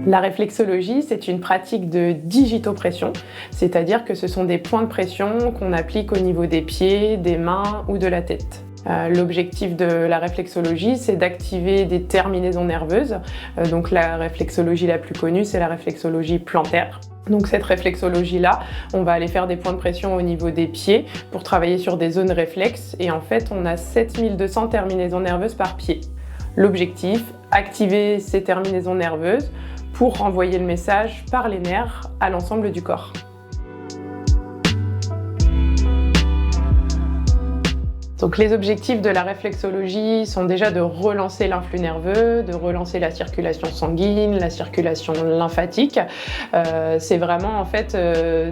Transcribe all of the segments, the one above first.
La réflexologie, c'est une pratique de digitopression, c'est-à-dire que ce sont des points de pression qu'on applique au niveau des pieds, des mains ou de la tête. L'objectif de la réflexologie, c'est d'activer des terminaisons nerveuses. Donc la réflexologie la plus connue, c'est la réflexologie plantaire. Donc cette réflexologie-là, on va aller faire des points de pression au niveau des pieds pour travailler sur des zones réflexes. Et en fait, on a 7200 terminaisons nerveuses par pied. L'objectif, activer ces terminaisons nerveuses pour renvoyer le message par les nerfs à l'ensemble du corps. Donc les objectifs de la réflexologie sont déjà de relancer l'influx nerveux, de relancer la circulation sanguine, la circulation lymphatique. C'est vraiment en fait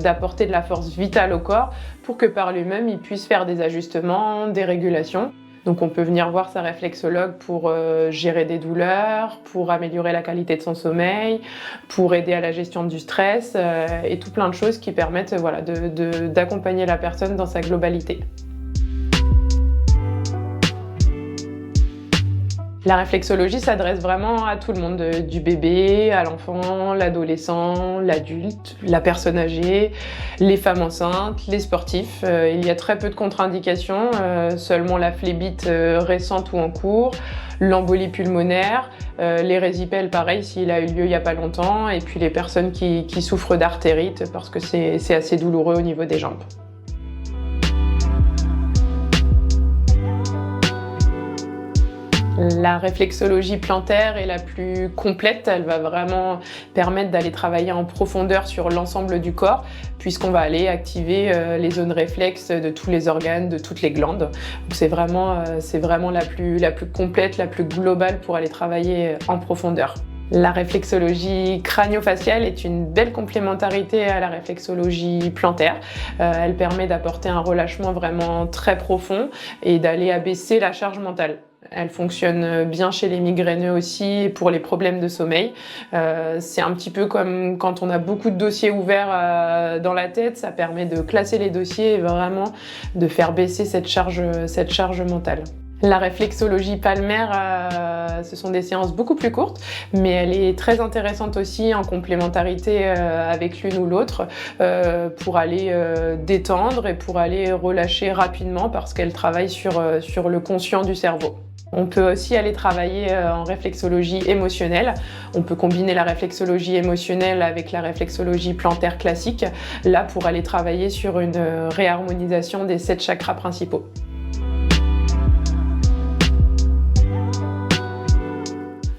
d'apporter de la force vitale au corps pour que par lui-même il puisse faire des ajustements, des régulations. Donc on peut venir voir sa réflexologue pour gérer des douleurs, pour améliorer la qualité de son sommeil, pour aider à la gestion du stress et tout plein de choses qui permettent d'accompagner la personne dans sa globalité. La réflexologie s'adresse vraiment à tout le monde, du bébé à l'enfant, l'adolescent, l'adulte, la personne âgée, les femmes enceintes, les sportifs. Il y a très peu de contre-indications, seulement la phlébite récente ou en cours, l'embolie pulmonaire, les résipelles pareil s'il a eu lieu il n'y a pas longtemps, et puis les personnes qui souffrent d'artérite parce que c'est assez douloureux au niveau des jambes. La réflexologie plantaire est la plus complète, elle va vraiment permettre d'aller travailler en profondeur sur l'ensemble du corps puisqu'on va aller activer les zones réflexes de tous les organes, de toutes les glandes. C'est vraiment la plus complète, la plus globale pour aller travailler en profondeur. La réflexologie crânio-faciale est une belle complémentarité à la réflexologie plantaire. Elle permet d'apporter un relâchement vraiment très profond et d'aller abaisser la charge mentale. Elle fonctionne bien chez les migraineux aussi et pour les problèmes de sommeil. C'est un petit peu comme quand on a beaucoup de dossiers ouverts dans la tête, ça permet de classer les dossiers et vraiment de faire baisser cette charge mentale. La réflexologie palmaire, ce sont des séances beaucoup plus courtes, mais elle est très intéressante aussi en complémentarité avec l'une ou l'autre pour aller détendre et pour aller relâcher rapidement parce qu'elle travaille sur le conscient du cerveau. On peut aussi aller travailler en réflexologie émotionnelle. On peut combiner la réflexologie émotionnelle avec la réflexologie plantaire classique, là pour aller travailler sur une réharmonisation des 7 chakras principaux.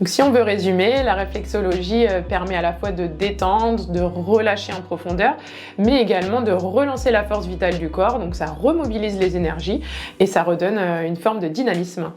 Donc si on veut résumer, la réflexologie permet à la fois de détendre, de relâcher en profondeur, mais également de relancer la force vitale du corps, donc ça remobilise les énergies et ça redonne une forme de dynamisme.